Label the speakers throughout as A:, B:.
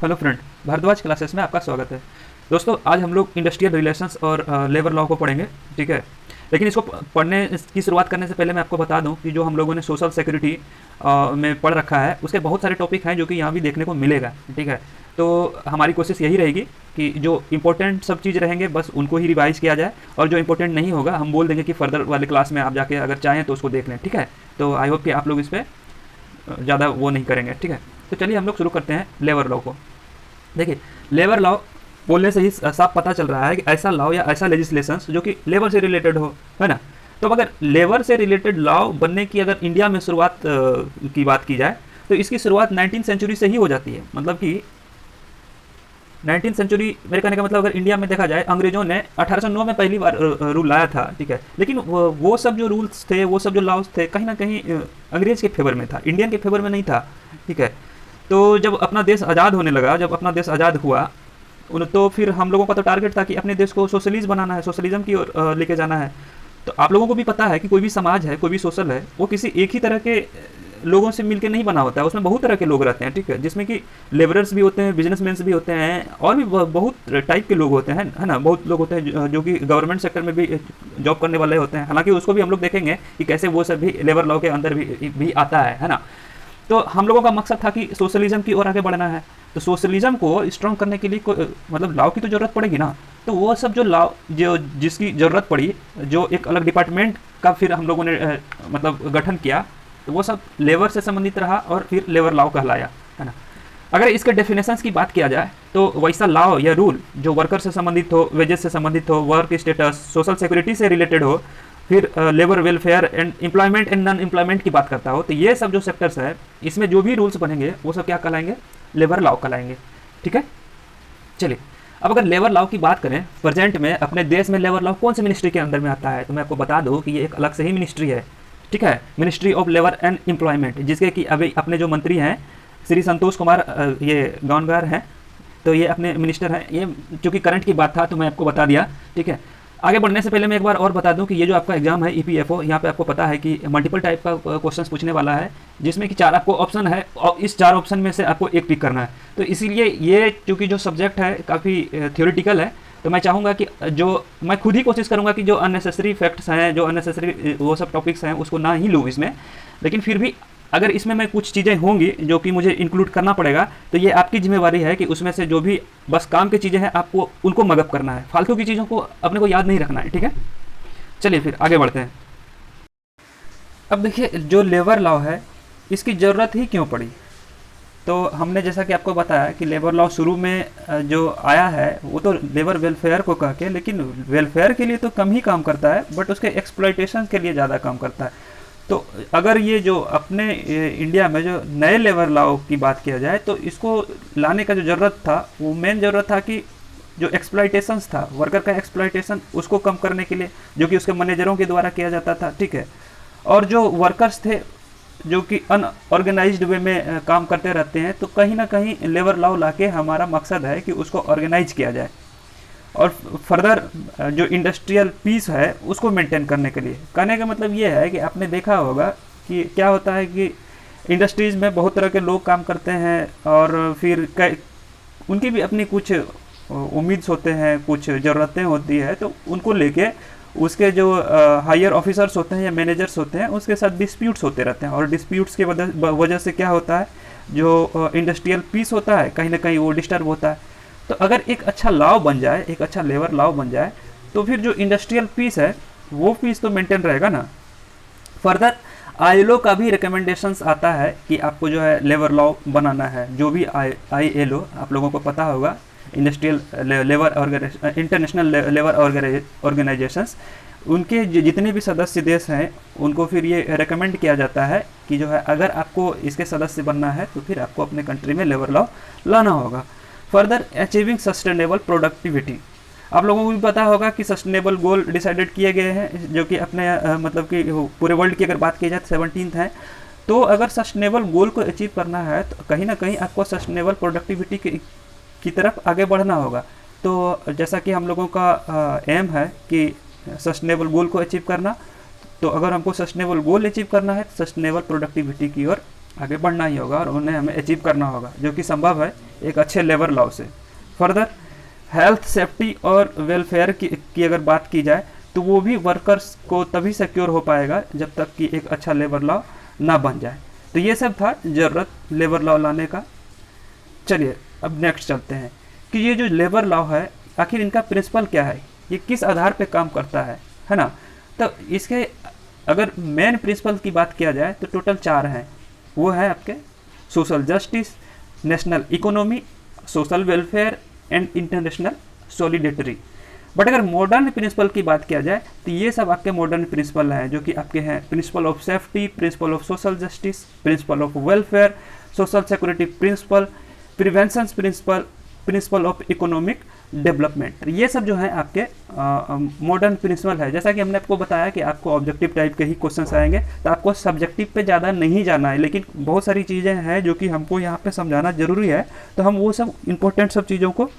A: Hello friend, Bhardwaj classes में आपका स्वागत है। दोस्तों, आज हम लोग इंडस्ट्रियल रिलेशंस और लेबर लॉ को पढ़ेंगे, ठीक है। लेकिन इसको पढ़ने की शुरुआत करने से पहले मैं आपको बता दूं कि जो हम लोगों ने सोशल सिक्योरिटी में पढ़ रखा है उसके बहुत सारे टॉपिक हैं जो कि यहाँ भी देखने को मिलेगा, ठीक है। तो हमारी कोशिश यही रहेगी कि जो इंपॉर्टेंट सब चीज़ रहेंगे बस उनको ही रिवाइज किया जाए, और जो इंपॉर्टेंट नहीं होगा हम बोल देंगे कि फर्दर वाले क्लास में आप जाके अगर चाहें तो उसको देख लें, ठीक है। तो आई होप कि आप लोग इस पर ज़्यादा वो नहीं करेंगे, ठीक है। तो चलिए हम लोग शुरू करते हैं लेबर लॉ को। देखिए, लेबर लॉ बोलने से ही साफ पता चल रहा है कि ऐसा लॉ या ऐसा लेजिस्लेशंस जो कि लेबर से रिलेटेड हो, है ना। तो अगर लेबर से रिलेटेड लॉ बनने की अगर इंडिया में शुरुआत की बात की जाए तो इसकी शुरुआत 19वीं सेंचुरी से ही हो जाती है। मतलब कि 19वीं सेंचुरी, मेरे कहने का मतलब अगर इंडिया में देखा जाए, अंग्रेजों ने 1809 में पहली बार रूल लाया था, ठीक है। लेकिन वो सब जो रूल्स थे, वो सब जो लॉज थे, कहीं ना कहीं अंग्रेज के फेवर में था, इंडियन के फेवर में नहीं था, ठीक है। तो जब अपना देश आज़ाद होने लगा, जब अपना देश आज़ाद हुआ, तो फिर हम लोगों का तो टारगेट था कि अपने देश को सोशलिज्म बनाना है, सोशलिज्म की ओर लेके जाना है। तो आप लोगों को भी पता है कि कोई भी समाज है, कोई भी सोशल है, वो किसी एक ही तरह के लोगों से मिलके नहीं बना होता है, उसमें बहुत तरह के लोग रहते हैं, ठीक है। जिसमें कि लेबरर्स भी होते हैं, बिजनेसमैन भी होते हैं, और भी बहुत टाइप के लोग होते हैं, है ना। बहुत लोग होते हैं जो कि गवर्नमेंट सेक्टर में भी जॉब करने वाले होते हैं। हालांकि उसको भी हम लोग देखेंगे कि कैसे वो सब भी लेबर लॉ के अंदर भी आता है ना। तो हम लोगों का मकसद था कि सोशलिज्म की ओर आगे बढ़ना है। तो सोशलिज्म को स्ट्रॉन्ग करने के लिए मतलब लॉ की तो ज़रूरत पड़ेगी ना। तो वो सब जो लॉ जो जिसकी ज़रूरत पड़ी, जो एक अलग डिपार्टमेंट का फिर हम लोगों ने मतलब गठन किया, तो वो सब लेबर से संबंधित रहा और फिर लेबर लॉ कहलाया, है ना। अगर इसके डेफिनेशंस की बात किया जाए तो वैसा लॉ या रूल जो वर्कर से संबंधित हो, वेजेस से संबंधित हो, वर्क स्टेटस, सोशल सिक्योरिटी से रिलेटेड हो, फिर labour welfare and employment and non employment की बात करता हो, तो ये सब जो सेक्टर्स है इसमें जो भी रूल्स बनेंगे वो सब क्या कहलाएंगे? लेबर लॉ कहलाएंगे, ठीक है। चलिए, अब अगर लेबर लॉ की बात करें, प्रेजेंट में अपने देश में लेबर लॉ कौन सी मिनिस्ट्री के अंदर में आता है, तो मैं आपको बता दूं कि ये एक अलग से ही मिनिस्ट्री है, ठीक है। Ministry of labour and employment, जिसके कि अभी अपने जो मंत्री हैं श्री संतोष कुमार ये गौनगार हैं, तो ये अपने मिनिस्टर हैं। ये चूँकि करंट की बात था तो मैं आपको बता दिया, ठीक है। आगे बढ़ने से पहले मैं एक बार और बता दूं कि ये जो आपका एग्जाम है ईपीएफओ, यहाँ पे आपको पता है कि मल्टीपल टाइप का क्वेश्चंस पूछने वाला है, जिसमें कि 4 आपको ऑप्शन है और इस 4 ऑप्शन में से आपको एक पिक करना है। तो इसीलिए ये चूँकि जो सब्जेक्ट है काफ़ी थियोरिटिकल है, तो मैं चाहूँगा कि जो मैं खुद ही कोशिश करूँगा कि जो अननेसेसरी फैक्ट्स हैं, जो अननेसेसरी वो सब टॉपिक्स हैं, उसको ना ही लूँ इसमें। लेकिन फिर भी अगर इसमें मैं कुछ चीज़ें होंगी जो कि मुझे इंक्लूड करना पड़ेगा, तो ये आपकी जिम्मेवारी है कि उसमें से जो भी बस काम की चीज़ें हैं आपको उनको मगअप करना है, फालतू की चीज़ों को अपने को याद नहीं रखना है, ठीक है। चलिए फिर आगे बढ़ते हैं। अब देखिए, जो लेबर लॉ है इसकी ज़रूरत ही क्यों पड़ी। तो हमने जैसा कि आपको बताया कि लेबर लॉ शुरू में जो आया है वो तो लेबर वेलफेयर को कह के, लेकिन वेलफेयर के लिए तो कम ही काम करता है, बट उसके एक्सप्लॉयटेशन के लिए ज़्यादा काम करता है। तो अगर ये जो अपने इंडिया में जो नए लेबर लॉ की बात किया जाए तो इसको लाने का जो ज़रूरत था, वो मेन ज़रूरत था कि जो एक्सप्लॉयटेशंस था, वर्कर का एक्सप्लॉयटेशन, उसको कम करने के लिए, जो कि उसके मैनेजरों के द्वारा किया जाता था, ठीक है। और जो वर्कर्स थे जो कि अनऑर्गेनाइज्ड वे में काम करते रहते हैं, तो कहीं ना कहीं लेबर लॉ ला के हमारा मकसद है कि उसको ऑर्गेनाइज किया जाए और फर्दर जो इंडस्ट्रियल पीस है उसको मेंटेन करने के लिए। कहने का मतलब ये है कि आपने देखा होगा कि क्या होता है कि इंडस्ट्रीज़ में बहुत तरह के लोग काम करते हैं और फिर उनकी भी अपनी कुछ उम्मीद होते हैं, कुछ ज़रूरतें होती है, तो उनको लेके उसके जो हायर ऑफिसर्स होते हैं या मैनेजर्स होते हैं उसके साथ डिस्प्यूट्स होते रहते हैं, और डिस्प्यूट्स के वजह से क्या होता है, जो इंडस्ट्रियल पीस होता है कहीं ना कहीं वो डिस्टर्ब होता है। तो अगर एक अच्छा लॉ बन जाए, एक अच्छा लेबर लॉ बन जाए, तो फिर जो इंडस्ट्रियल पीस है वो पीस तो मेंटेन रहेगा ना। फर्दर आईएलओ का भी रिकमेंडेशंस आता है कि आपको जो है लेबर लॉ बनाना है। जो भी आईएलओ आप लोगों को पता होगा, industrial labour international labour organisations, उनके जितने भी सदस्य देश हैं उनको फिर ये रेकमेंड किया जाता है कि जो है अगर आपको इसके सदस्य बनना है तो फिर आपको अपने कंट्री में लेबर लॉ लाना होगा। फर्दर अचीविंग सस्टेनेबल प्रोडक्टिविटी, आप लोगों को भी पता होगा कि सस्टेनेबल गोल डिसाइडेड किए गए हैं जो कि अपने मतलब कि पूरे वर्ल्ड की अगर बात की जाए 17th है। तो अगर सस्टेनेबल गोल को अचीव करना है तो कहीं ना कहीं आपको सस्टेनेबल प्रोडक्टिविटी की तरफ आगे बढ़ना होगा। तो जैसा कि हम लोगों का एम है कि सस्टेनेबल गोल को अचीव करना, तो अगर हमको सस्टेनेबल गोल अचीव करना है तो सस्टेनेबल प्रोडक्टिविटी की ओर आगे बढ़ना ही होगा और उन्हें हमें अचीव करना होगा, जो कि संभव है एक अच्छे लेबर लॉ से। फर्दर हेल्थ सेफ्टी और वेलफेयर की अगर बात की जाए तो वो भी वर्कर्स को तभी सिक्योर हो पाएगा जब तक कि एक अच्छा लेबर लॉ ना बन जाए। तो ये सब था ज़रूरत लेबर लॉ लाने का। चलिए अब नेक्स्ट चलते हैं कि ये जो लेबर लॉ है आखिर इनका प्रिंसिपल क्या है, ये किस आधार पे काम करता है ना। तो इसके अगर मेन प्रिंसिपल की बात किया जाए तो टोटल 4 हैं। वो है आपके social justice, national economy, social welfare and international सॉलिडेटरी। But अगर मॉडर्न प्रिंसिपल की बात किया जाए तो ये सब आपके मॉडर्न प्रिंसिपल हैं, जो कि आपके हैं principle of safety, principle of social justice, principle of welfare, social security principle, prevention principle, principle of economic development. ये सब जो है आपके मॉडर्न प्रिंसिपल है। जैसा कि हमने आपको बताया कि आपको ऑब्जेक्टिव टाइप के ही क्वेश्चंस आएंगे, तो आपको सब्जेक्टिव पे ज़्यादा नहीं जाना है, लेकिन बहुत सारी चीज़ें हैं जो कि हमको यहाँ पे समझाना जरूरी है, तो हम वो सब इंपॉर्टेंट सब चीज़ों को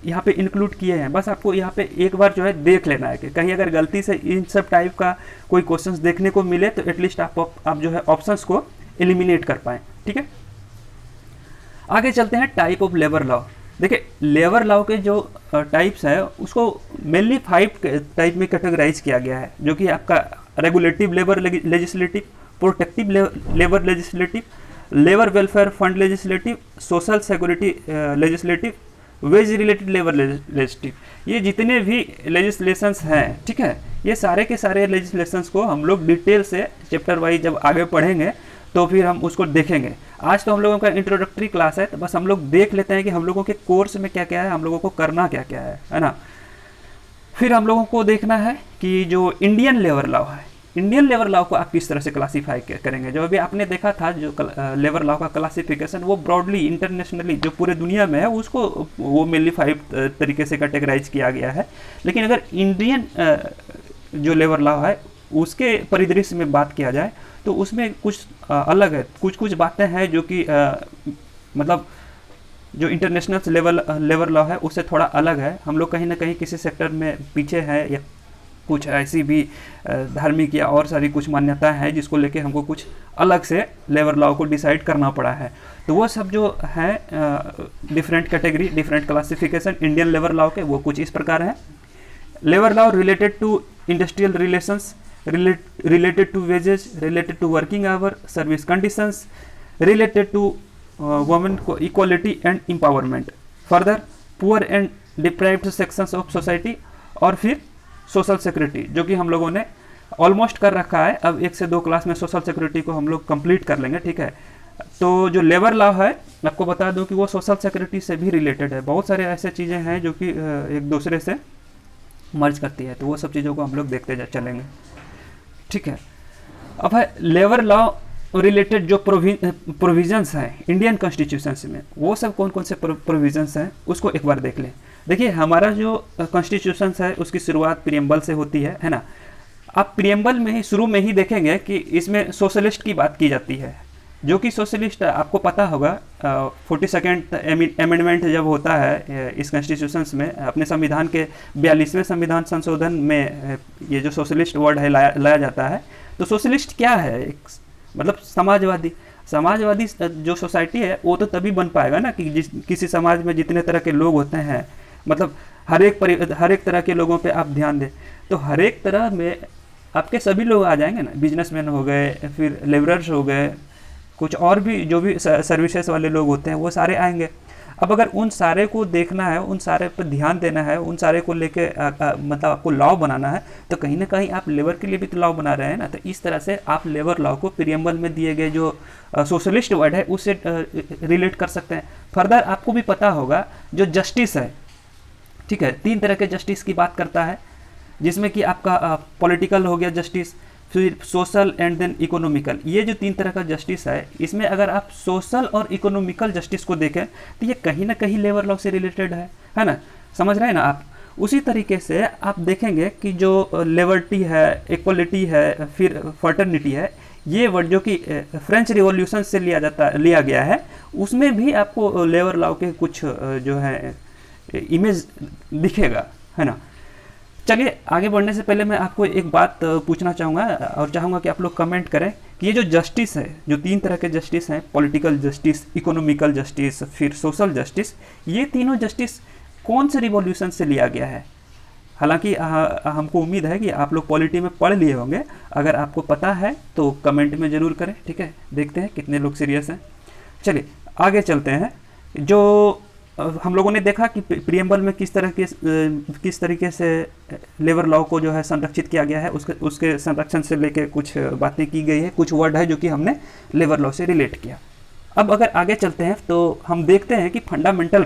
A: यहाँ पे इंक्लूड किए हैं। बस आपको यहाँ पे एक बार जो है देख लेना है कि कहीं अगर गलती से इन सब टाइप का कोई क्वेश्चंस देखने को मिले तो एटलीस्ट आप जो है ऑप्शंस को एलिमिनेट कर पाएँ। ठीक है, आगे चलते हैं टाइप ऑफ लेबर लॉ। देखिए लेबर लॉ के जो टाइप्स है उसको मेनली 5 टाइप में कैटेगराइज किया गया है, जो कि आपका regulative labour legislative, protective labour legislative, labour welfare fund legislative, social security legislative, wage related labour legislative. ये जितने भी लेजिस्लेशंस हैं, ठीक है, ये सारे के सारे लेजिस्लेशंस को हम लोग डिटेल से चैप्टर वाइज जब आगे पढ़ेंगे तो फिर हम उसको देखेंगे। आज तो हम लोगों का इंट्रोडक्टरी क्लास है, तो बस हम लोग देख लेते हैं कि हम लोगों के कोर्स में क्या क्या है, हम लोगों को करना क्या क्या है ना। फिर हम लोगों को देखना है कि जो इंडियन लेबर लॉ है, इंडियन लेबर लॉ को आप किस तरह से क्लासीफाई करेंगे। जो अभी आपने देखा था जो लेबर लॉ का क्लासिफिकेशन, वो ब्रॉडली इंटरनेशनली जो पूरे दुनिया में है उसको वो मेनली 5 तरीके से कैटेगराइज किया गया है। लेकिन अगर इंडियन जो लेबर लॉ है उसके परिदृश्य में बात किया जाए तो उसमें कुछ अलग है, कुछ बातें हैं जो कि मतलब जो इंटरनेशनल लेबर लॉ है उससे थोड़ा अलग है। हम लोग कहीं ना कहीं किसी सेक्टर में पीछे हैं, या कुछ ऐसी भी धार्मिक या और सारी कुछ मान्यताएं हैं जिसको लेके हमको कुछ अलग से लेबर लॉ को डिसाइड करना पड़ा है। तो वो सब जो है different category, different classification Indian labour law के, वो कुछ इस प्रकार हैं। Labour law related to industrial relations, related to wages, related to working hour, service conditions, related to women equality and empowerment, further poor and deprived sections of society, और फिर social security, जो कि हम लोगों ने ऑलमोस्ट कर रखा है। अब 1 से 2 क्लास में सोशल सिक्योरिटी को हम लोग कंप्लीट कर लेंगे। ठीक है, तो जो लेबर लॉ है आपको बता दूं कि वो सोशल सिक्योरिटी से भी रिलेटेड है। बहुत सारे ऐसे चीज़ें हैं जो कि एक दूसरे से मर्ज करती है, तो वो सब चीज़ों को हम लोग देखते चलेंगे। ठीक है, अब है लेबर लॉ रिलेटेड जो प्रोविजंस हैं इंडियन कॉन्स्टिट्यूशंस में, वो सब कौन कौन से प्रोविजंस हैं उसको एक बार देख लें। देखिए हमारा जो कॉन्स्टिट्यूशंस है उसकी शुरुआत प्रीएम्बल से होती है ना। आप प्रीएम्बल में ही शुरू में ही देखेंगे कि इसमें सोशलिस्ट की बात की जाती है, जो कि सोशलिस्ट आपको पता होगा 42nd अमेंडमेंट जब होता है इस कॉन्स्टिट्यूशंस में, अपने संविधान के 42वें संविधान संशोधन में ये जो सोशलिस्ट वर्ड है लाया जाता है। तो सोशलिस्ट क्या है, एक मतलब समाजवादी जो सोसाइटी है वो तो तभी बन पाएगा ना कि किसी समाज में जितने तरह के लोग होते हैं, मतलब हर एक तरह के लोगों पे आप ध्यान दें, तो हर एक तरह में आपके सभी लोग आ जाएंगे ना। बिजनेसमैन हो गए, फिर लेबरर्स हो गए, कुछ और भी जो भी सर्विसेज वाले लोग होते हैं वो सारे आएंगे। अब अगर उन सारे को देखना है, उन सारे पर ध्यान देना है, उन सारे को लेके मतलब आपको लॉ बनाना है, तो कहीं ना कहीं आप लेबर के लिए भी तो लॉ बना रहे हैं ना। तो इस तरह से आप लेबर लॉ को प्रीएम्बल में दिए गए जो सोशलिस्ट वर्ड है उससे रिलेट कर सकते हैं। फर्दर आपको भी पता होगा जो जस्टिस है, ठीक है, 3 तरह के जस्टिस की बात करता है, जिसमें कि आपका पॉलिटिकल हो गया जस्टिस, फिर सोशल एंड देन इकोनॉमिकल। ये जो 3 तरह का जस्टिस है, इसमें अगर आप सोशल और इकोनॉमिकल जस्टिस को देखें तो ये कहीं ना कहीं लेबर लॉ से रिलेटेड है ना, समझ रहे हैं ना आप। उसी तरीके से आप देखेंगे कि जो लिबर्टी है, इक्वलिटी है, फिर फर्टर्निटी है, ये वर्ड जो कि फ्रेंच रिवॉल्यूशन से लिया गया है, उसमें भी आपको लेबर लॉ के कुछ जो है इमेज दिखेगा, है ना। चलिए आगे बढ़ने से पहले मैं आपको एक बात पूछना चाहूँगा और चाहूँगा कि आप लोग कमेंट करें कि ये जो जस्टिस है, जो 3 तरह के जस्टिस हैं, पॉलिटिकल जस्टिस, इकोनॉमिकल जस्टिस, फिर सोशल जस्टिस, ये तीनों जस्टिस कौन से रिवॉल्यूशन से लिया गया है। हालांकि हमको उम्मीद है कि आप लोग पॉलिटी में पढ़ लिए होंगे, अगर आपको पता है तो कमेंट में ज़रूर करें, ठीक है। देखते हैं कितने लोग सीरियस हैं। चलिए आगे चलते हैं। जो हम लोगों ने देखा कि प्रियम्बल में किस तरीके से लेबर लॉ को जो है संरक्षित किया गया है, उसके संरक्षण से लेके कुछ बातें की गई है, कुछ वर्ड है जो कि हमने लेबर लॉ से रिलेट किया। अब अगर आगे चलते हैं तो हम देखते हैं कि फंडामेंटल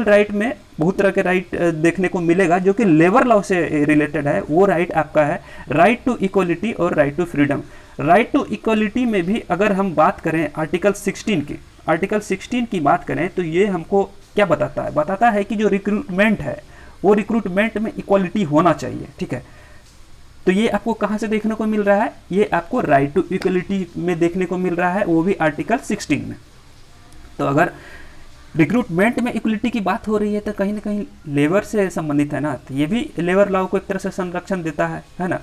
A: राइट में बहुत तरह के राइट देखने को मिलेगा जो कि लेबर लॉ से रिलेटेड है। वो राइट आपका है राइट टू इक्वलिटी और right to freedom. Right to equality में भी अगर हम बात करें आर्टिकल 16 की बात करें तो ये हमको क्या बताता है कि जो रिक्रूटमेंट है वो रिक्रूटमेंट में इक्वलिटी होना चाहिए, ठीक है। तो ये आपको कहाँ से देखने को मिल रहा है, ये आपको राइट टू इक्वलिटी में देखने को मिल रहा है, वो भी आर्टिकल 16 में। तो अगर रिक्रूटमेंट में इक्वलिटी की बात हो रही है तो कहीं ना कहीं लेबर से संबंधित है ना, तो ये भी लेबर लॉ को एक तरह से संरक्षण देता है ना।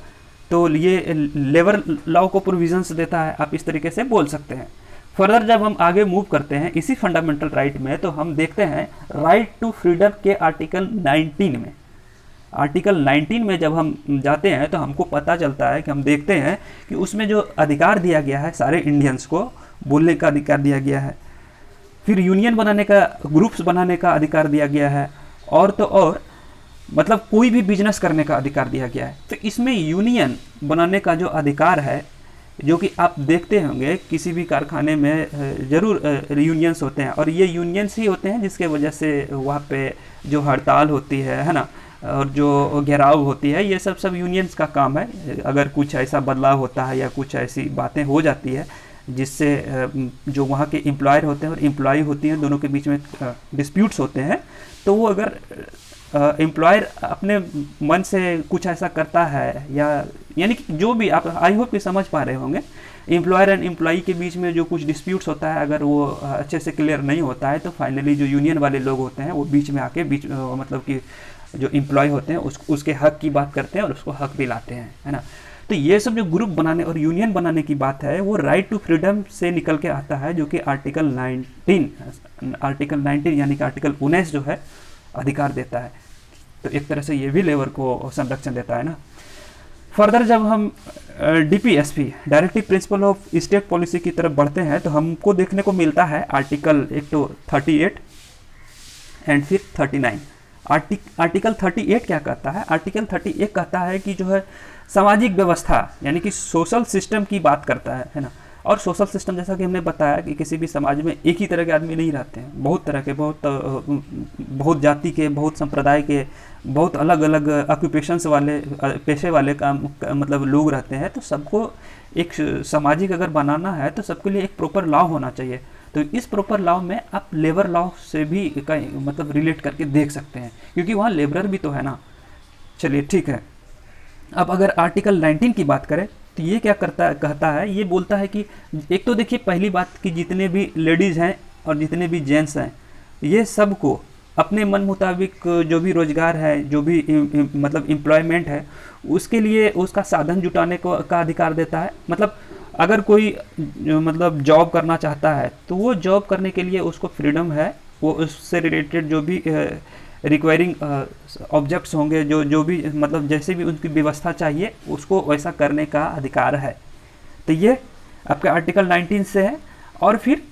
A: तो ये लेबर लॉ को प्रोविजंस देता है, आप इस तरीके से बोल सकते हैं। फर्दर जब हम आगे मूव करते हैं इसी फंडामेंटल राइट में, तो हम देखते हैं राइट टू फ्रीडम के आर्टिकल 19 में जब हम जाते हैं तो हमको पता चलता है कि हम देखते हैं कि उसमें जो अधिकार दिया गया है सारे इंडियंस को, बोलने का अधिकार दिया गया है, फिर यूनियन बनाने का, ग्रुप्स बनाने का अधिकार दिया गया है, और तो और मतलब कोई भी बिजनेस करने का अधिकार दिया गया है। तो इसमें यूनियन बनाने का जो अधिकार है, जो कि आप देखते होंगे किसी भी कारखाने में ज़रूर यूनियंस होते हैं, और ये यूनियंस ही होते हैं जिसके वजह से वहाँ पे जो हड़ताल होती है ना, और जो घेराव होती है, ये सब यूनियंस का काम है। अगर कुछ ऐसा बदलाव होता है या कुछ ऐसी बातें हो जाती है जिससे जो वहाँ के एम्प्लॉयर होते हैं और एम्प्लॉय होती हैं, दोनों के बीच में डिस्प्यूट्स होते हैं, तो वो अगर एम्प्लॉयर अपने मन से कुछ ऐसा करता है, या यानी कि जो भी आप आई होप कि समझ पा रहे होंगे, एम्प्लॉयर एंड एम्प्लॉई के बीच में जो कुछ डिस्प्यूट्स होता है, अगर वो अच्छे से क्लियर नहीं होता है, तो फाइनली जो यूनियन वाले लोग होते हैं वो बीच में आके मतलब कि जो एम्प्लॉय होते हैं उसके हक की बात करते हैं और उसको हक दिलाते हैं, है ना। तो ये सब जो ग्रुप बनाने और यूनियन बनाने की बात है वो राइट टू फ्रीडम से निकल के आता है, जो कि आर्टिकल 19 यानी कि आर्टिकल 19 जो है अधिकार देता है। तो एक तरह से ये भी लेबर को संरक्षण देता है ना। फर्दर जब हम DPSP directive principle of state policy की तरफ बढ़ते हैं तो हमको देखने को मिलता है आर्टिकल 38 एंड फिर 39। आर्टिकल 38 क्या कहता है? आर्टिकल 38 कहता है कि जो है सामाजिक व्यवस्था यानी कि सोशल सिस्टम की बात करता है ना। और सोशल सिस्टम जैसा कि हमने बताया कि किसी भी समाज में एक ही तरह के आदमी नहीं रहते हैं, बहुत तरह के, बहुत जाति के, बहुत संप्रदाय के, बहुत अलग अलग ऑक्यूपेशंस वाले, पेशे वाले काम मतलब लोग रहते हैं। तो सबको एक सामाजिक अगर बनाना है तो सबके लिए एक प्रॉपर लॉ होना चाहिए। तो इस प्रॉपर लॉ में आप लेबर लॉ से भी मतलब रिलेट करके देख सकते हैं, क्योंकि वहाँ लेबरर भी तो है ना। चलिए ठीक है। अब अगर आर्टिकल 19 की बात करें तो ये क्या कहता है, ये बोलता है कि एक तो देखिए पहली बात कि जितने भी लेडीज़ हैं और जितने भी जेंट्स हैं, ये सबको अपने मन मुताबिक जो भी रोज़गार है, जो भी मतलब एम्प्लॉयमेंट है, उसके लिए उसका साधन जुटाने का अधिकार देता है। मतलब अगर कोई मतलब जॉब करना चाहता है तो वो जॉब करने के लिए उसको फ्रीडम है, वो उससे रिलेटेड जो भी रिक्वायरिंग ऑब्जेक्ट्स होंगे, जो भी मतलब जैसे भी उनकी व्यवस्था चाहिए उसको वैसा करने का अधिकार है। तो ये आपका आर्टिकल 19 से है। और फिर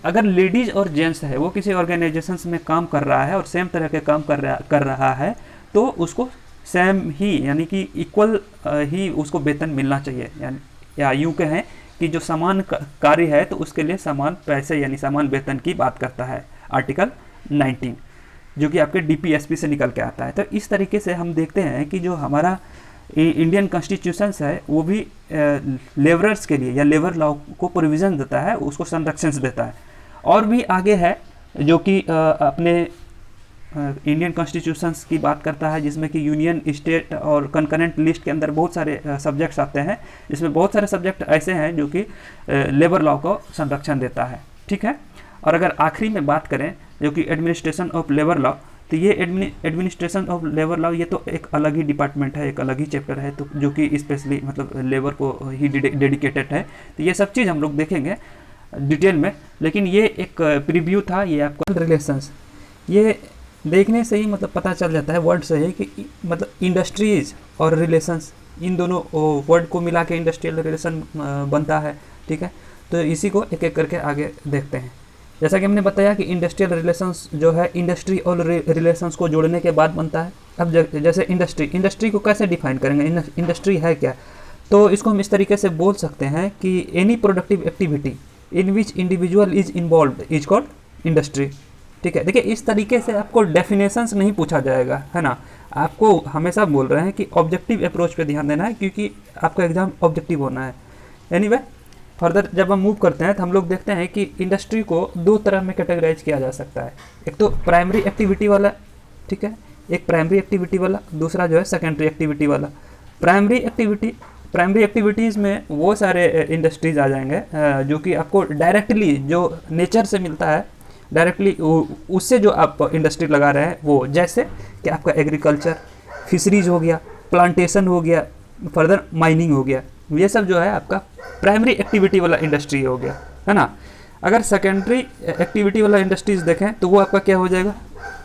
A: अगर लेडीज़ और जेंट्स है वो किसी ऑर्गेनाइजेशंस में काम कर रहा है और सेम तरह के काम कर रहा है तो उसको सेम ही यानी कि इक्वल ही उसको वेतन मिलना चाहिए। यानी या यूँ कहें कि जो समान कार्य है तो उसके लिए समान पैसे यानी समान वेतन की बात करता है आर्टिकल 19, जो कि आपके DPSP से निकल के आता है। तो इस तरीके से हम देखते हैं कि जो हमारा इंडियन कॉन्स्टिट्यूशंस है वो भी लेबरर्स के लिए या लेबर लॉ को प्रोविज़न देता है, उसको संरक्षण देता है। और भी आगे है जो कि अपने इंडियन कॉन्स्टिट्यूशंस की बात करता है, जिसमें कि यूनियन, स्टेट और कंकरेंट लिस्ट के अंदर बहुत सारे सब्जेक्ट्स आते हैं, जिसमें बहुत सारे सब्जेक्ट ऐसे हैं जो कि लेबर लॉ को संरक्षण देता है। ठीक है। और अगर आखिरी में बात करें जो कि एडमिनिस्ट्रेशन ऑफ लेबर लॉ, तो ये एडमिनिस्ट्रेशन ऑफ लेबर लॉ, ये तो एक अलग ही डिपार्टमेंट है, एक अलग ही चैप्टर है, तो जो कि स्पेशली मतलब लेबर को ही डेडिकेटेड है। तो ये सब चीज़ हम लोग देखेंगे डिटेल में, लेकिन ये एक प्रीव्यू था। ये आपका रिलेशंस, ये देखने से ही मतलब पता चल जाता है, वर्ड से है कि मतलब इंडस्ट्रीज और रिलेशंस, इन दोनों वर्ड को मिला के इंडस्ट्रियल रिलेशन बनता है। ठीक है, तो इसी को एक एक करके आगे देखते हैं। जैसा कि हमने बताया कि इंडस्ट्रियल रिलेशंस जो है इंडस्ट्री और रिलेशंस को जोड़ने के बाद बनता है। अब जैसे इंडस्ट्री को कैसे डिफाइन करेंगे, इंडस्ट्री है क्या, तो इसको हम इस तरीके से बोल सकते हैं कि any productive activity in which individual is involve is called industry. ठीक है, देखिए इस तरीके से आपको डेफिनेशंस नहीं पूछा जाएगा, है ना। आपको हमेशा बोल रहे हैं कि ऑब्जेक्टिव अप्रोच पे ध्यान देना है, क्योंकि आपका एग्जाम ऑब्जेक्टिव होना है। एनीवे फर्दर जब हम मूव करते हैं तो हम लोग देखते हैं कि इंडस्ट्री को दो तरह में कैटेगराइज किया जा सकता है। एक तो प्राइमरी एक्टिविटी वाला, ठीक है, एक प्राइमरी एक्टिविटी वाला, दूसरा जो है सेकेंडरी एक्टिविटी वाला। प्राइमरी एक्टिविटीज़ में वो सारे इंडस्ट्रीज आ जाएंगे जो कि आपको डायरेक्टली जो नेचर से मिलता है, डायरेक्टली उससे जो आप इंडस्ट्री लगा रहे हैं, वो जैसे कि आपका एग्रीकल्चर, फिशरीज हो गया, प्लांटेशन हो गया, फर्दर माइनिंग हो गया, ये सब जो है आपका प्राइमरी एक्टिविटी वाला इंडस्ट्री हो गया, है ना। अगर सेकेंडरी एक्टिविटी वाला इंडस्ट्रीज देखें तो वो आपका क्या हो जाएगा,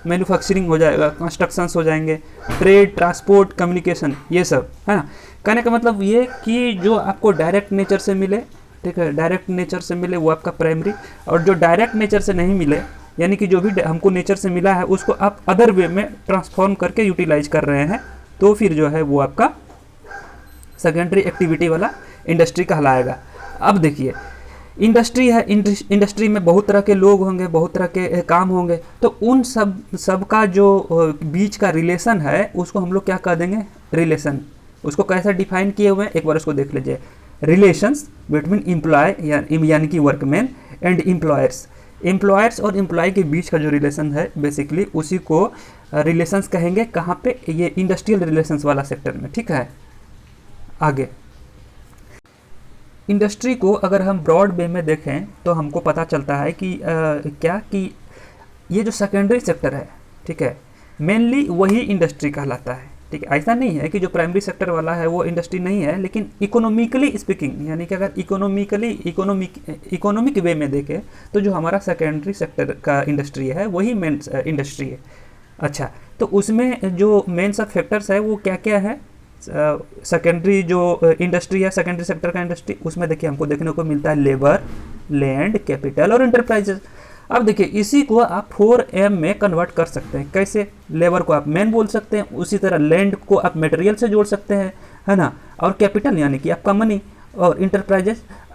A: मैन्युफैक्चरिंग हो जाएगा, कंस्ट्रक्शंस हो जाएंगे, ट्रेड, ट्रांसपोर्ट, कम्युनिकेशन, ये सब, है ना। कहने का मतलब ये कि जो आपको डायरेक्ट नेचर से मिले, ठीक है, डायरेक्ट नेचर से मिले वो आपका प्राइमरी, और जो डायरेक्ट नेचर से नहीं मिले, यानी कि जो भी हमको नेचर से मिला है उसको आप अदर वे में ट्रांसफॉर्म करके यूटिलाइज कर रहे हैं, तो फिर जो है वो आपका सेकेंडरी एक्टिविटी वाला इंडस्ट्री कहलाएगा। अब देखिए इंडस्ट्री है, इंडस्ट्री में बहुत तरह के लोग होंगे, बहुत तरह के काम होंगे, तो उन सब का जो बीच का रिलेशन है उसको हम लोग क्या कह देंगे, रिलेशन। उसको कैसे डिफाइन किए हुए हैं एक बार उसको देख लीजिए। रिलेशंस बिटवीन एम्प्लॉय यानी कि वर्कमैन एंड एम्प्लॉयर्स और एम्प्लॉय के बीच का जो रिलेशन है बेसिकली उसी को रिलेशंस कहेंगे। कहाँ पे, ये इंडस्ट्रियल रिलेशंस वाला सेक्टर में। ठीक है, आगे इंडस्ट्री को अगर हम ब्रॉड वे में देखें तो हमको पता चलता है कि कि ये जो सेकेंडरी सेक्टर है, ठीक है, मेनली वही इंडस्ट्री कहलाता है। ठीक है, ऐसा नहीं है कि जो प्राइमरी सेक्टर वाला है वो इंडस्ट्री नहीं है, लेकिन इकोनॉमिकली स्पीकिंग, यानी कि अगर इकोनॉमिक वे में देखें तो जो हमारा सेकेंडरी सेक्टर का इंडस्ट्री है वही मेन इंडस्ट्री है। अच्छा, तो उसमें जो मेन सब फैक्टर्स है वो क्या क्या है, सेकेंडरी जो इंडस्ट्री है, सेकेंडरी सेक्टर का इंडस्ट्री, उसमें देखिए हमको देखने को मिलता है लेबर, लैंड, कैपिटल और एंटरप्राइजेस। अब देखिए इसी को आप 4M में कन्वर्ट कर सकते हैं। कैसे, लेबर को आप मैन बोल सकते हैं, उसी तरह लैंड को आप मटेरियल से जोड़ सकते हैं, है ना, और कैपिटल यानी कि आपका मनी, और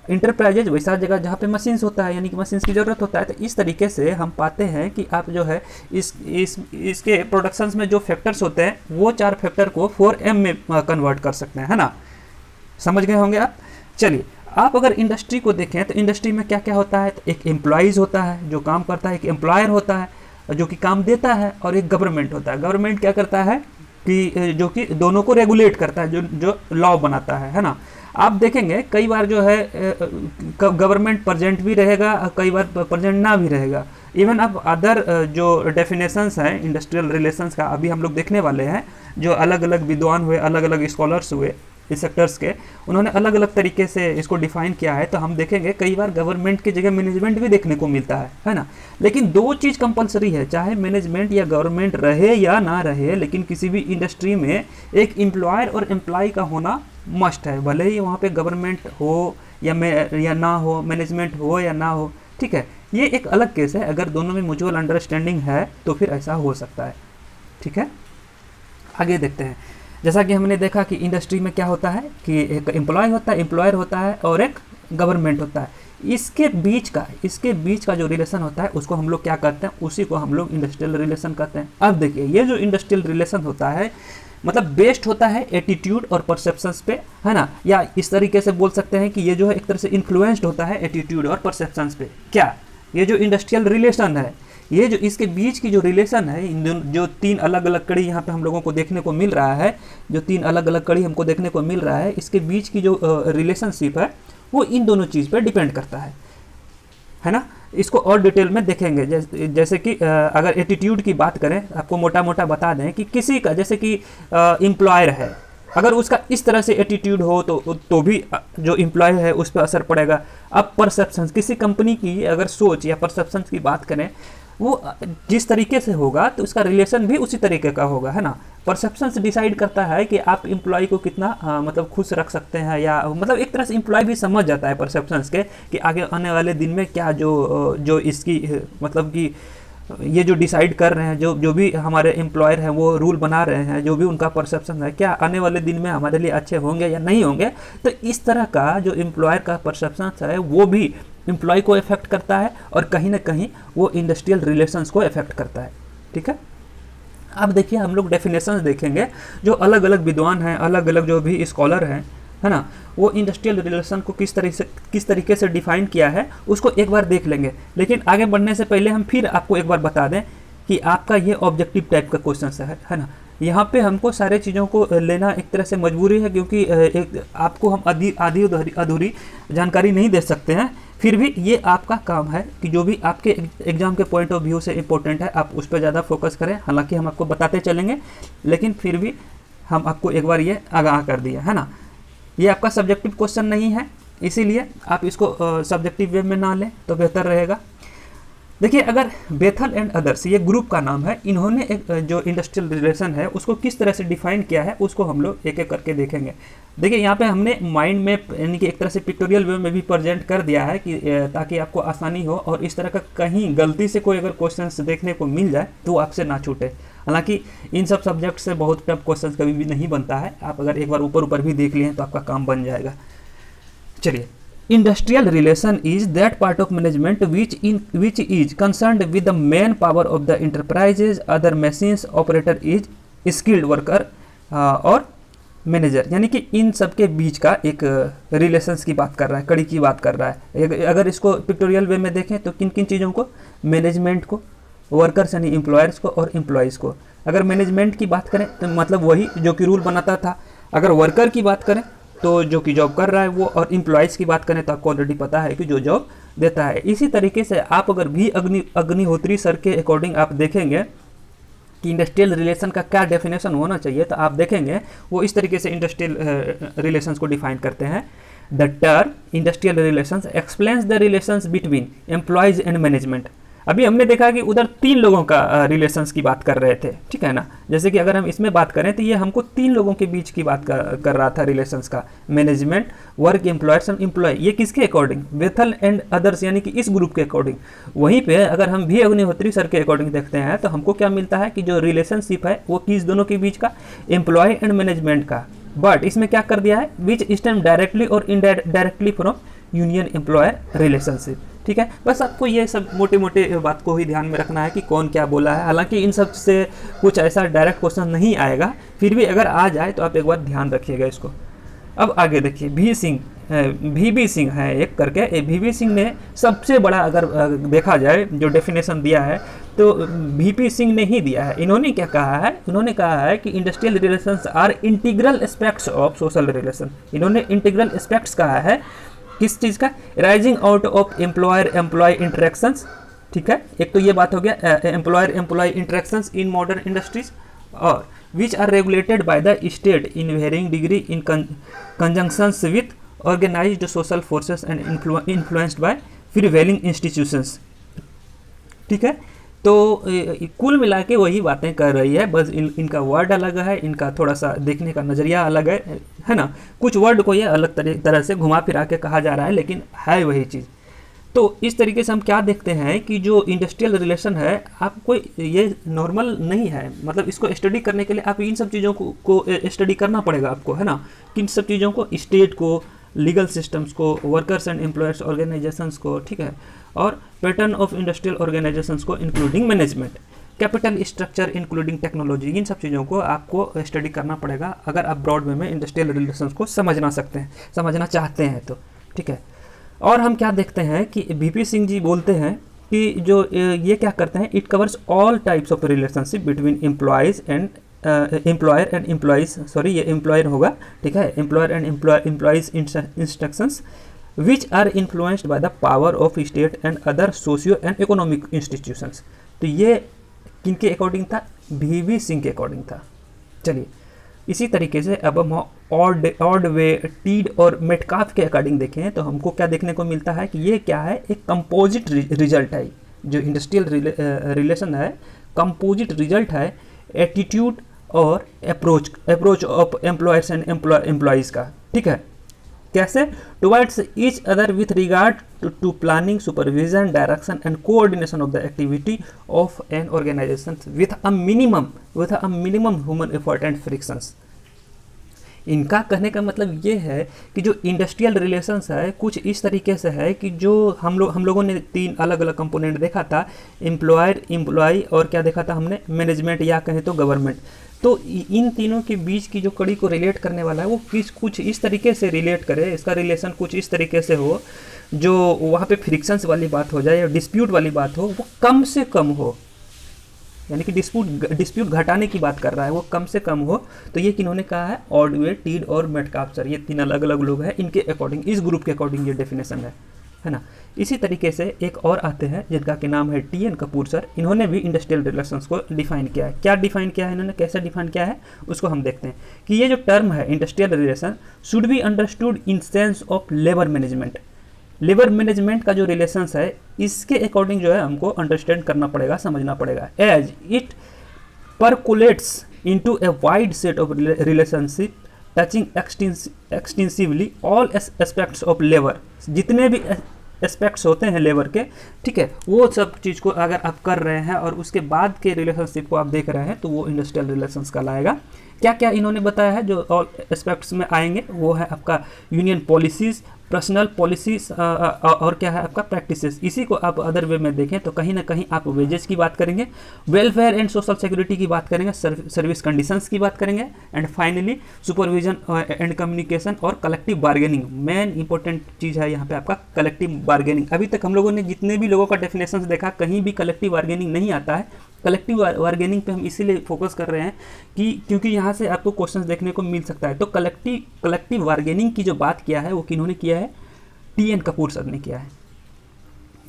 A: इंटरप्राइजेज वैसा जगह जहाँ पे मशीन्स होता है, यानी कि मशीन्स की ज़रूरत होता है। तो इस तरीके से हम पाते हैं कि आप जो है इसके प्रोडक्शंस में जो फैक्टर्स होते हैं वो 4 फैक्टर को 4M में कन्वर्ट कर सकते हैं, है ना। समझ गए होंगे आप। चलिए, आप अगर इंडस्ट्री को देखें तो इंडस्ट्री में क्या क्या होता है, तो एक एम्प्लॉइज़ होता है जो काम करता है, एक एम्प्लॉयर होता है जो कि काम देता है, और एक गवर्नमेंट होता है। गवर्नमेंट क्या करता है कि जो कि दोनों को रेगुलेट करता है, जो लॉ बनाता है ना। आप देखेंगे कई बार जो है गवर्नमेंट प्रेजेंट भी रहेगा, कई बार प्रेजेंट ना भी रहेगा। इवन अब अदर जो डेफिनेशंस हैं इंडस्ट्रियल रिलेशंस का अभी हम लोग देखने वाले हैं, जो अलग अलग विद्वान हुए, अलग अलग स्कॉलर्स हुए इस सेक्टर्स के, उन्होंने अलग अलग तरीके से इसको डिफाइन किया है। तो हम देखेंगे कई बार गवर्नमेंट की जगह मैनेजमेंट भी देखने को मिलता है ना। लेकिन दो चीज़ कंपलसरी है, चाहे मैनेजमेंट या गवर्नमेंट रहे या ना रहे, लेकिन किसी भी इंडस्ट्री में एक एम्प्लॉयर और एम्प्लॉय का होना मस्ट है, भले ही वहाँ पे गवर्नमेंट हो या ना हो, मैनेजमेंट हो या ना हो। ठीक है, ये एक अलग केस है, अगर दोनों में म्यूचुअल अंडरस्टैंडिंग है तो फिर ऐसा हो सकता है। ठीक है, आगे देखते हैं। जैसा कि हमने देखा कि इंडस्ट्री में क्या होता है कि एक एम्प्लॉय होता है, एम्प्लॉयर होता है, और एक गवर्नमेंट होता है। इसके बीच का जो रिलेशन होता है उसको हम लोग क्या कहते हैं, उसी को हम लोग इंडस्ट्रियल रिलेशन कहते हैं। अब देखिए ये जो इंडस्ट्रियल रिलेशन होता है मतलब बेस्ड होता है एटीट्यूड और परसेप्शंस पे, है ना, या इस तरीके से बोल सकते हैं कि ये जो है एक तरह से इन्फ्लुएंस्ड होता है एटीट्यूड और परसेप्शंस पे। क्या ये जो इंडस्ट्रियल रिलेशन है, ये जो इसके बीच की जो रिलेशन है, इन दोनों जो 3 अलग अलग कड़ी यहाँ पे हम लोगों को देखने को मिल रहा है, जो 3 अलग अलग कड़ी हमको देखने को मिल रहा है, इसके बीच की जो रिलेशनशिप है वो इन दोनों चीज़ पे डिपेंड करता है ना। इसको और डिटेल में देखेंगे। जैसे कि अगर एटीट्यूड की बात करें, आपको मोटा मोटा बता दें कि किसी का, जैसे कि एम्प्लॉयर है, अगर उसका इस तरह से एटीट्यूड हो तो भी जो एम्प्लॉय है उस पर असर पड़ेगा। अब परसेप्शन, किसी कंपनी की अगर सोच या परसेप्शन की बात करें, वो जिस तरीके से होगा तो उसका रिलेशन भी उसी तरीके का होगा, है ना। परसेप्शन डिसाइड करता है कि आप एम्प्लॉय को कितना मतलब खुश रख सकते हैं, या मतलब एक तरह से एम्प्लॉय भी समझ जाता है परसेप्शंस के कि आगे आने वाले दिन में क्या जो इसकी मतलब कि ये जो डिसाइड कर रहे हैं, जो भी हमारे एम्प्लॉयर हैं वो रूल बना रहे हैं, जो भी उनका परसेप्शन है, क्या आने वाले दिन में हमारे लिए अच्छे होंगे या नहीं होंगे। तो इस तरह का जो एम्प्लॉयर का परसेप्शन है वो भी एम्प्लॉय को इफेक्ट करता है, और कहीं ना कहीं वो इंडस्ट्रियल रिलेशंस को इफेक्ट करता है। ठीक है, अब देखिए हम लोग डेफिनेशंस देखेंगे, जो अलग अलग विद्वान हैं, अलग अलग जो भी स्कॉलर हैं, है ना, वो इंडस्ट्रियल रिलेशन को किस तरीके से डिफाइन किया है उसको एक बार देख लेंगे। लेकिन आगे बढ़ने से पहले हम फिर आपको एक बार बता दें कि आपका ये ऑब्जेक्टिव टाइप का क्वेश्चन है ना। यहाँ पे हमको सारे चीज़ों को लेना एक तरह से मजबूरी है, क्योंकि एक आपको हम आधी अधूरी जानकारी नहीं दे सकते हैं। फिर भी ये आपका काम है कि जो भी आपके एग्जाम के पॉइंट ऑफ व्यू से इम्पोर्टेंट है आप उस पर ज़्यादा फोकस करें। हालांकि हम आपको बताते चलेंगे, लेकिन फिर भी हम आपको एक बार ये आगाह कर दिया, है ना। ये आपका सब्जेक्टिव क्वेश्चन नहीं है, इसीलिए आप इसको सब्जेक्टिव वे में ना लें तो बेहतर रहेगा। देखिए, अगर बेथल एंड अदर्स, ये ग्रुप का नाम है, इन्होंने एक जो इंडस्ट्रियल रिलेशन है उसको किस तरह से डिफाइन किया है उसको हम लोग एक एक करके देखेंगे। देखिए, यहाँ पे हमने माइंड मैप यानी कि एक तरह से पिक्टोरियल वे में भी प्रेजेंट कर दिया है कि ताकि आपको आसानी हो, और इस तरह का कहीं गलती से कोई अगर क्वेश्चन देखने को मिल जाए तो आपसे ना छूटे। हालांकि इन सब सब्जेक्ट से बहुत टफ क्वेश्चन कभी भी नहीं बनता है, आप अगर एक बार ऊपर भी देख लिए तो आपका काम बन जाएगा। चलिए, industrial relation is that part of management which is concerned with the main power of the enterprises, other machines, operator is skilled worker और मैनेजर, यानी कि इन सब के बीच का एक रिलेशंस की बात कर रहा है, कड़ी की बात कर रहा है। अगर इसको पिक्टोरियल वे में देखें तो किन किन चीज़ों को, मैनेजमेंट को, वर्कर्स यानी एम्प्लॉयर्स को और एम्प्लॉयज़ को। अगर मैनेजमेंट की बात करें तो मतलब वही जो कि रूल बनाता था। अगर वर्कर की बात करें तो जो कि जॉब कर रहा है वो, और एम्प्लॉयज़ की बात करें तो आपको ऑलरेडी पता है कि जो जॉब देता है। इसी तरीके से आप अगर भी अग्निहोत्री सर के अकॉर्डिंग आप देखेंगे कि इंडस्ट्रियल रिलेशन का क्या डेफिनेशन होना चाहिए, तो आप देखेंगे वो इस तरीके से इंडस्ट्रियल रिलेशंस को डिफाइन करते हैं। The term industrial relations explains the relations between employees and management. अभी हमने देखा कि उधर 3 लोगों का रिलेशंस की बात कर रहे थे, ठीक है ना। जैसे कि अगर हम इसमें बात करें तो ये हमको 3 लोगों के बीच की बात कर रहा था रिलेशंस का, management, work, employers and employ. ये किसके अकॉर्डिंग, बेथल एंड अदर्स यानी कि इस ग्रुप के अकॉर्डिंग। वहीं पे अगर हम भी अग्निहोत्री सर के अकॉर्डिंग देखते हैं तो हमको क्या मिलता है कि जो रिलेशनशिप है वो किस दोनों के बीच का, एम्प्लॉय एंड मैनेजमेंट का। बट इसमें क्या कर दिया है, विच स्टेम डायरेक्टली और indirectly from union employer relationship. ठीक है, बस आपको ये सब मोटे मोटे बात को ही ध्यान में रखना है कि कौन क्या बोला है। हालांकि इन सब से कुछ ऐसा डायरेक्ट क्वेश्चन नहीं आएगा, फिर भी अगर आ जाए तो आप एक बार ध्यान रखिएगा इसको। अब आगे देखिए, VB सिंह है एक करके, VB सिंह ने सबसे बड़ा अगर देखा जाए जो डेफिनेशन दिया है तो VP सिंह ने ही दिया है। इन्होंने क्या कहा है, इन्होंने कहा है कि industrial relations are integral aspects of social relation. इन्होंने इंटीग्रल एस्पेक्ट्स कहा है किस चीज़ का, rising out of employer employ interactions. ठीक है, एक तो ये बात हो गया employer employ interactions in modern industries, और which are regulated by the state in varying degree in conjunctions with organised social forces and influenced by prevailing institutions. ठीक है, तो कुल मिला के वही बातें कर रही है, बस इनका वर्ड अलग है, इनका थोड़ा सा देखने का नज़रिया अलग है ना। कुछ वर्ड को ये अलग तरह से घुमा फिरा के कहा जा रहा है, लेकिन है वही चीज़। तो इस तरीके से हम क्या देखते हैं कि जो इंडस्ट्रियल रिलेशन है आपको ये नॉर्मल नहीं है, मतलब इसको स्टडी करने के लिए आप इन सब चीज़ों को स्टडी करना पड़ेगा आपको, है ना। किन सब चीज़ों को, स्टेट को, लीगल सिस्टम्स को, वर्कर्स एंड एम्प्लॉयर्स ऑर्गेनाइजेशंस को, ठीक है, और पैटर्न ऑफ इंडस्ट्रियल ऑर्गेनाइजेशंस को including management, capital structure including technology. इन सब चीज़ों को आपको स्टडी करना पड़ेगा अगर आप ब्रॉड वे में इंडस्ट्रियल रिलेशंस को समझना चाहते हैं तो, ठीक है। और हम क्या देखते हैं कि VP सिंह जी बोलते हैं कि जो ये क्या करते हैं, it covers all types of relationship between employees and employer and employees, sorry ये एम्प्लॉयर होगा, ठीक है, employer and employees instructions which are influenced by the power of state and other socio and economic institutions. तो ये किनके according था? वीवी सिंह के according था। चलिए इसी तरीके से अब हम ऑर्डवे, टीड और मेटकाफ के अकॉर्डिंग देखें तो हमको क्या देखने को मिलता है कि ये क्या है, एक कंपोजिट रिजल्ट है। जो इंडस्ट्रियल रिलेशन है कंपोजिट रिजल्ट है एटीट्यूड और approach of employers and employees का। ठीक है, कैसे? Towards each other with regard to planning, supervision, direction and coordination of the activity of an organisation with a minimum human effort and frictions. इनका कहने का मतलब ये है कि जो इंडस्ट्रियल रिलेशंस है कुछ इस तरीके से है कि जो हम लोगों ने 3 अलग अलग कंपोनेंट देखा था, एम्प्लॉयर, एम्प्लॉय और क्या देखा था हमने, मैनेजमेंट या कहें तो गवर्नमेंट। तो इन तीनों के बीच की जो कड़ी को रिलेट करने वाला है वो कुछ इस तरीके से रिलेट करे, इसका रिलेशन कुछ इस तरीके से हो जो वहाँ पे फ्रिक्शंस वाली बात हो जाए या डिस्प्यूट वाली बात हो, वो कम से कम हो। यानी कि डिस्प्यूट घटाने की बात कर रहा है, वो कम से कम हो। तो ये किन्होंने कहा है? ऑर्डवे, टीड और मेटकाफ सर, ये 3 अलग अलग लोग हैं, इनके अकॉर्डिंग, इस ग्रुप के अकॉर्डिंग ये डेफिनेशन है ना। इसी तरीके से एक और आते हैं जिनका के नाम है टी एन कपूर सर। इन्होंने भी इंडस्ट्रियल रिलेशंस को डिफाइन किया है। क्या डिफाइन किया है इन्होंने, कैसे डिफाइन किया है उसको हम देखते हैं कि ये जो टर्म है industrial relation should be understood in sense of labour management. Labour management का जो रिलेशंस है इसके अकॉर्डिंग जो है हमको अंडरस्टैंड करना पड़ेगा, समझना पड़ेगा। As it percolates into a wide set of relationship touching extensively all aspects of labour. जितने भी एस्पेक्ट्स होते हैं लेबर के, ठीक है, वो सब चीज़ को अगर आप कर रहे हैं और उसके बाद के रिलेशनशिप को आप देख रहे हैं तो वो इंडस्ट्रियल रिलेशंस कहलाएगा। क्या क्या इन्होंने बताया है जो ऑल एस्पेक्ट्स में आएंगे? वो है आपका यूनियन पॉलिसीज़, पर्सनल पॉलिसीज और क्या है आपका प्रैक्टिसेस। इसी को आप अदर वे में देखें तो कहीं ना कहीं आप वेजेस की बात करेंगे, वेलफेयर एंड सोशल सिक्योरिटी की बात करेंगे, सर्विस कंडीशंस की बात करेंगे and finally supervision and communication और कलेक्टिव बार्गेनिंग। मेन इंपॉर्टेंट चीज़ है यहाँ पे आपका कलेक्टिव बार्गेनिंग। अभी तक हम लोगों ने जितने भी लोगों का डेफिनेशन देखा कहीं भी कलेक्टिव बार्गेनिंग नहीं आता है। कलेक्टिव बार्गेनिंग पे हम इसीलिए फोकस कर रहे हैं कि क्योंकि यहाँ से आपको क्वेश्चंस देखने को मिल सकता है। तो कलेक्टिव बार्गेनिंग की जो बात किया है वो किन्होंने किया है? टी एन कपूर सर ने किया है।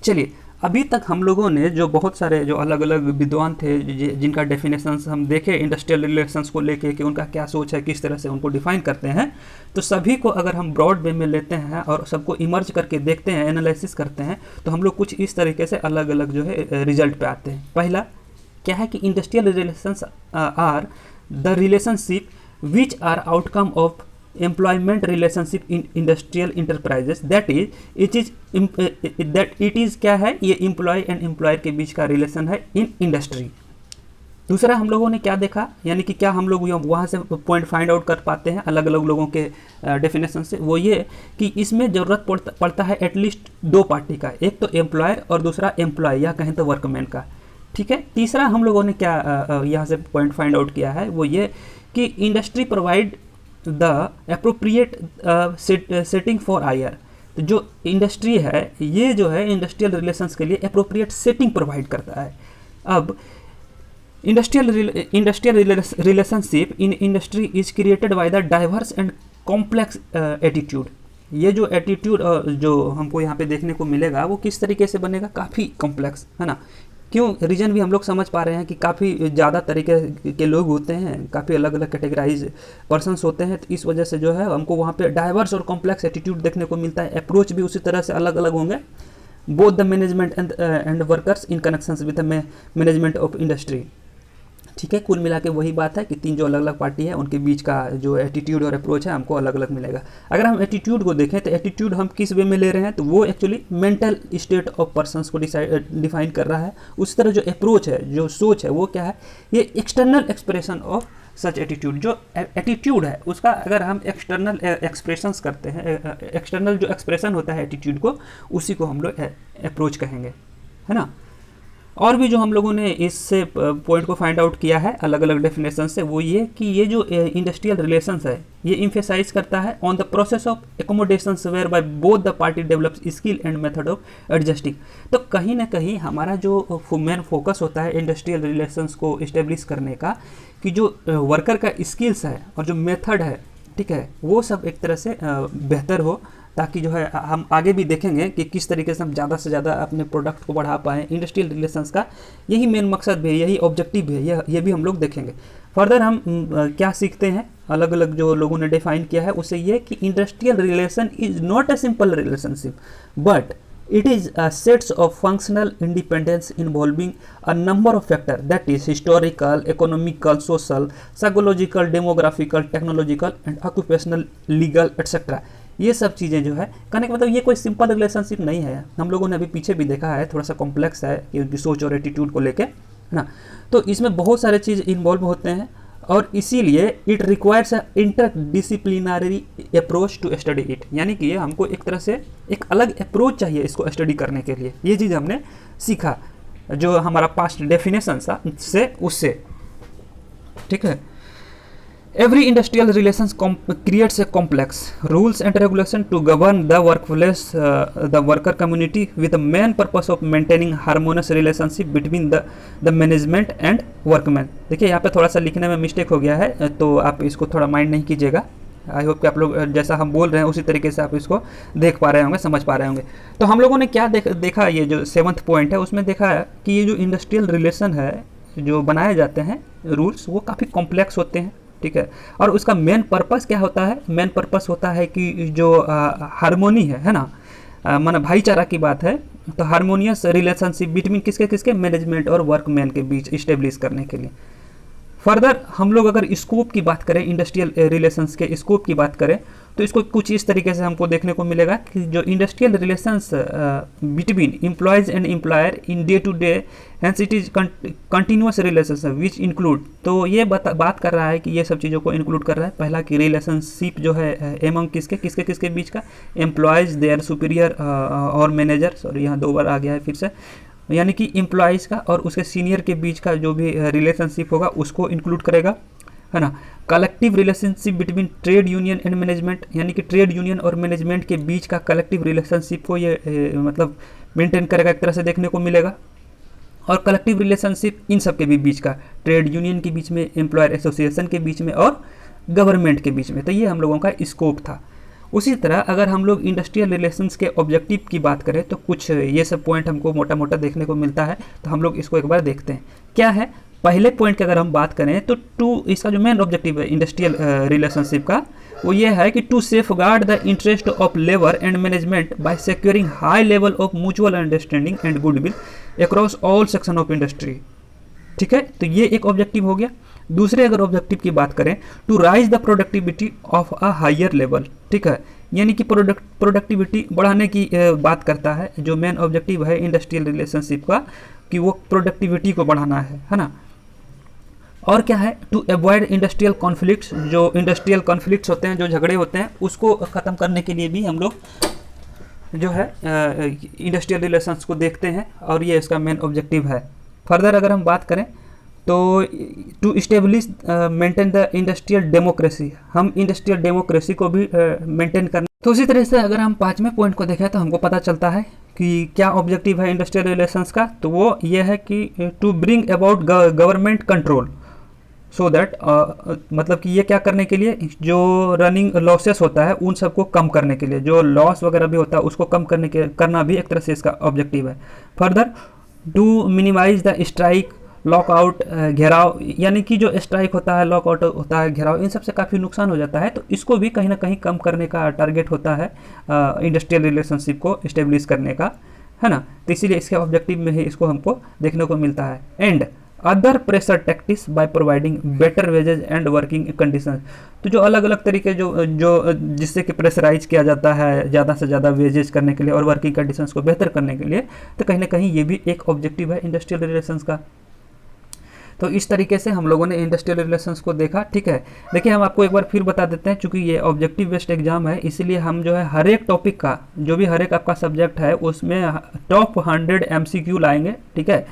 A: चलिए अभी तक हम लोगों ने जो बहुत सारे जो अलग अलग विद्वान थे जिनका डेफिनेशंस हम देखे इंडस्ट्रियल रिलेशंस को लेके कि उनका क्या सोच है, किस तरह से उनको डिफाइन करते हैं, तो सभी को अगर हम ब्रॉड वे में लेते हैं और सबको इमर्ज करके देखते हैं, एनालिसिस करते हैं, तो हम लोग कुछ इस तरीके से अलग अलग जो है रिजल्ट पे आते हैं। पहला क्या है कि industrial relations are the relationship which are outcome of employment relationship in industrial enterprises, that it is क्या है, ये एम्प्लॉय एंड एम्प्लॉयर के बीच का रिलेशन है इन इंडस्ट्री। दूसरा हम लोगों ने क्या देखा, यानी कि क्या हम लोग वहाँ से पॉइंट फाइंड आउट कर पाते हैं अलग अलग लोगों के डेफिनेशन से, वो ये कि इसमें ज़रूरत पड़ता है एटलीस्ट 2 पार्टी का, एक तो एम्प्लॉयर और दूसरा एम्प्लॉय या कहें तो वर्कमैन का। ठीक है, तीसरा हम लोगों ने क्या यहाँ से पॉइंट फाइंड आउट किया है वो ये कि industry provide the appropriate setting for hire. तो जो इंडस्ट्री है ये जो है इंडस्ट्रियल रिलेशंस के लिए अप्रोप्रिएट सेटिंग प्रोवाइड करता है। अब industrial relationship in industry is created by the diverse and complex attitude. ये जो एटीट्यूड जो हमको यहाँ पे देखने को मिलेगा वो किस तरीके से बनेगा, काफ़ी कॉम्प्लेक्स है ना। क्यों, रीजन भी हम लोग समझ पा रहे हैं कि काफ़ी ज़्यादा तरीके के लोग होते हैं, काफ़ी अलग अलग कैटेगराइज पर्सन्स होते हैं, तो इस वजह से जो है हमको वहाँ पे डाइवर्स और कॉम्प्लेक्स एटीट्यूड देखने को मिलता है। अप्रोच भी उसी तरह से अलग अलग होंगे, both the management and workers in connections with the management of industry. ठीक है, कुल मिला के वही बात है कि 3 जो अलग अलग पार्टी है उनके बीच का जो एटीट्यूड और अप्रोच है हमको अलग अलग मिलेगा। अगर हम एटीट्यूड को देखें तो एटीट्यूड हम किस वे में ले रहे हैं, तो वो actually mental state of persons को डिफाइन कर रहा है। उस तरह जो अप्रोच है, जो सोच है, वो क्या है, ये external expression of such attitude. जो एटीट्यूड है उसका अगर हम एक्सटर्नल एक्सप्रेशंस करते हैं, एक्सटर्नल जो एक्सप्रेशन होता है एटीट्यूड को, उसी को हम लोग अप्रोच कहेंगे, है ना। और भी जो हम लोगों ने इससे पॉइंट को फाइंड आउट किया है अलग अलग डेफिनेशन से, वो ये कि ये जो इंडस्ट्रियल रिलेशंस है ये इम्फेसाइज करता है on the process of accommodations where by both the party develops skill and method of adjusting. तो कहीं ना कहीं हमारा जो मेन फोकस होता है इंडस्ट्रियल रिलेशंस को इस्टेब्लिश करने का, कि जो वर्कर का स्किल्स है और जो मेथड है, ठीक है, वो सब एक तरह से बेहतर हो, ताकि जो है हम आगे भी देखेंगे कि किस तरीके से हम ज़्यादा से ज़्यादा अपने प्रोडक्ट को बढ़ा पाएँ। इंडस्ट्रियल रिलेशंस का यही मेन मकसद भी है, यही ऑब्जेक्टिव भी है, ये भी हम लोग देखेंगे। फर्दर हम क्या सीखते हैं, अलग अलग जो लोगों ने डिफाइन किया है उससे ये कि industrial relation is not a simple relationship but it is a sets of functional independence involving a number of factors, that is historical, economical, social, psychological, demographical, technological and occupational, legal etc. ये सब चीज़ें जो है कहने का मतलब ये कोई सिंपल रिलेशनशिप नहीं है। हम लोगों ने अभी पीछे भी देखा है, थोड़ा सा कॉम्प्लेक्स है कि सोच और एटीट्यूड को लेके, है ना। तो इसमें बहुत सारे चीज़ इन्वॉल्व होते हैं और इसीलिए it requires a interdisciplinary approach to study it, यानी कि ये हमको एक तरह से एक अलग अप्रोच चाहिए इसको स्टडी करने के लिए। ये चीज़ हमने सीखा जो हमारा पास्ट डेफिनेशन था से उससे, ठीक है। Every industrial relations creates a complex rules and regulation to govern the workplace the worker community with the main purpose of maintaining harmonious relationship between the management and workman. देखिए यहाँ पे थोड़ा सा लिखने में मिस्टेक हो गया है, तो आप इसको थोड़ा माइंड नहीं कीजिएगा। आई होप कि आप लोग जैसा हम बोल रहे हैं उसी तरीके से आप इसको देख पा रहे होंगे, समझ पा रहे होंगे। तो हम लोगों ने क्या देखा, ये जो 7th पॉइंट है उसमें देखा है कि ये जो इंडस्ट्रियल रिलेशन है जो बनाए जाते हैं रूल्स, वो काफ़ी कॉम्प्लेक्स होते हैं, ठीक है। और उसका मेन पर्पस क्या होता है, मेन पर्पस होता है कि जो हारमोनी है ना, माना भाईचारा की बात है, तो हारमोनियस रिलेशनशिप बिटवीन किसके किसके, मैनेजमेंट और वर्कमैन के बीच इस्टेब्लिश करने के लिए। फर्दर हम लोग अगर स्कोप की बात करें, इंडस्ट्रियल रिलेशंस के स्कोप की बात करें, तो इसको कुछ इस तरीके से हमको देखने को मिलेगा कि जो industrial relations between employees and employer in day to day hence it is continuous relationship which include, तो ये बात कर रहा है कि ये सब चीज़ों को इंक्लूड कर रहा है। पहला कि रिलेशनशिप जो है एमंग किसके बीच का, एम्प्लॉयज़, देयर सुपीरियर और मैनेजर, सॉरी यहाँ 2 बार आ गया है फिर से, यानी कि एम्प्लॉयज़ का और उसके सीनियर के बीच का जो भी रिलेशनशिप होगा उसको इंक्लूड करेगा, है ना। Collective relationship between trade union and management, यानी कि ट्रेड यूनियन और मैनेजमेंट के बीच का कलेक्टिव रिलेशनशिप को ये मतलब मेंटेन करेगा, एक तरह से देखने को मिलेगा। और कलेक्टिव रिलेशनशिप इन सब के भी बीच का, ट्रेड यूनियन के बीच में, एम्प्लॉयर एसोसिएशन के बीच में और गवर्नमेंट के बीच में। तो ये हम लोगों का स्कोप था। उसी तरह अगर हम लोग इंडस्ट्रियल रिलेशंस के ऑब्जेक्टिव की बात करें तो कुछ ये सब पॉइंट हमको मोटा मोटा देखने को मिलता है, तो हम लोग इसको एक बार देखते हैं क्या है। पहले पॉइंट की अगर हम बात करें तो इसका जो मेन ऑब्जेक्टिव है इंडस्ट्रियल रिलेशनशिप का, वो ये है कि to safeguard the interest of labour and management by securing high level of mutual understanding and goodwill across all section of industry, ठीक है। तो ये एक ऑब्जेक्टिव हो गया। दूसरे अगर ऑब्जेक्टिव की बात करें, to raise the productivity of a higher level, ठीक है, यानी कि प्रोडक्टिविटी बढ़ाने की बात करता है। जो मेन ऑब्जेक्टिव है इंडस्ट्रियल रिलेशनशिप का कि वो प्रोडक्टिविटी को बढ़ाना है ना। और क्या है, टू अवॉइड इंडस्ट्रियल कॉन्फ्लिक्ट्स, जो इंडस्ट्रियल कॉन्फ्लिक्ट्स होते हैं, जो झगड़े होते हैं, उसको ख़त्म करने के लिए भी हम लोग जो है इंडस्ट्रियल रिलेशंस को देखते हैं और ये इसका मेन ऑब्जेक्टिव है। फर्दर अगर हम बात करें तो to establish maintain the industrial democracy, हम इंडस्ट्रियल डेमोक्रेसी को भी मेंटेन करना। तो उसी तरह से अगर हम 5वें पॉइंट को देखें तो हमको पता चलता है कि क्या ऑब्जेक्टिव है इंडस्ट्रियल रिलेशंस का, तो वो ये है कि to bring about government control so that, मतलब कि ये क्या करने के लिए, जो रनिंग लॉसेस होता है उन सबको कम करने के लिए, जो लॉस वगैरह भी होता है उसको कम करना भी एक तरह से इसका ऑब्जेक्टिव है। Further to minimise the strike, lockout, gherao, यानी कि जो स्ट्राइक होता है, लॉकआउट होता है, घेराव, इन सब से काफ़ी नुकसान हो जाता है, तो इसको भी कहीं ना कहीं कम करने का टारगेट होता है इंडस्ट्रियल रिलेशनशिप को इस्टेब्लिश करने का, है ना। तो इसीलिए इसके ऑब्जेक्टिव में ही इसको हमको देखने को मिलता है। And other pressure tactics by providing better wages and working conditions, तो जो अलग अलग तरीके जो जिससे कि प्रेशराइज किया जाता है ज़्यादा से ज़्यादा वेजेज करने के लिए और वर्किंग कंडीशंस को बेहतर करने के लिए, तो कहीं ना कहीं ये भी एक ऑब्जेक्टिव है इंडस्ट्रियल रिलेशंस का। तो इस तरीके से हम लोगों ने इंडस्ट्रियल रिलेशंस को देखा, ठीक है। देखिए हम आपको एक बार फिर बता देते हैं, चूंकि ये ऑब्जेक्टिव बेस्ड एग्जाम है इसलिए हम जो है हर एक टॉपिक का, जो भी हर एक आपका सब्जेक्ट है उसमें टॉप 100 MCQ लाएंगे, ठीक है।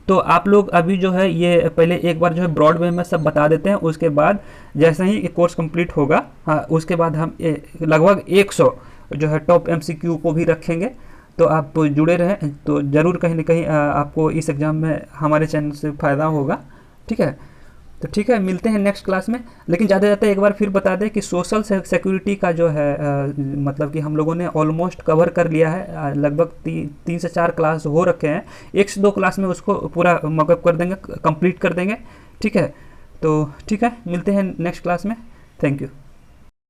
A: तो आप लोग अभी जो है ये पहले एक बार जो है ब्रॉड वे में सब बता देते हैं, उसके बाद जैसे ही कोर्स कंप्लीट होगा, हाँ, उसके बाद हम लगभग 100 जो है टॉप MCQ को भी रखेंगे। तो आप जुड़े रहें तो ज़रूर कहीं ना कहीं आपको इस एग्ज़ाम में हमारे चैनल से फ़ायदा होगा, ठीक है। तो ठीक है, मिलते हैं नेक्स्ट क्लास में। लेकिन ज़्यादा ज़्यादा एक बार फिर बता दें कि सोशल सिक्योरिटी का जो है मतलब कि हम लोगों ने ऑलमोस्ट कवर कर लिया है। लगभग 3 से 4 क्लास हो रखे हैं, 1 से 2 क्लास में उसको पूरा मकअप कर देंगे, कंप्लीट कर देंगे। ठीक है, तो ठीक है, मिलते हैं नेक्स्ट क्लास में। Thank you.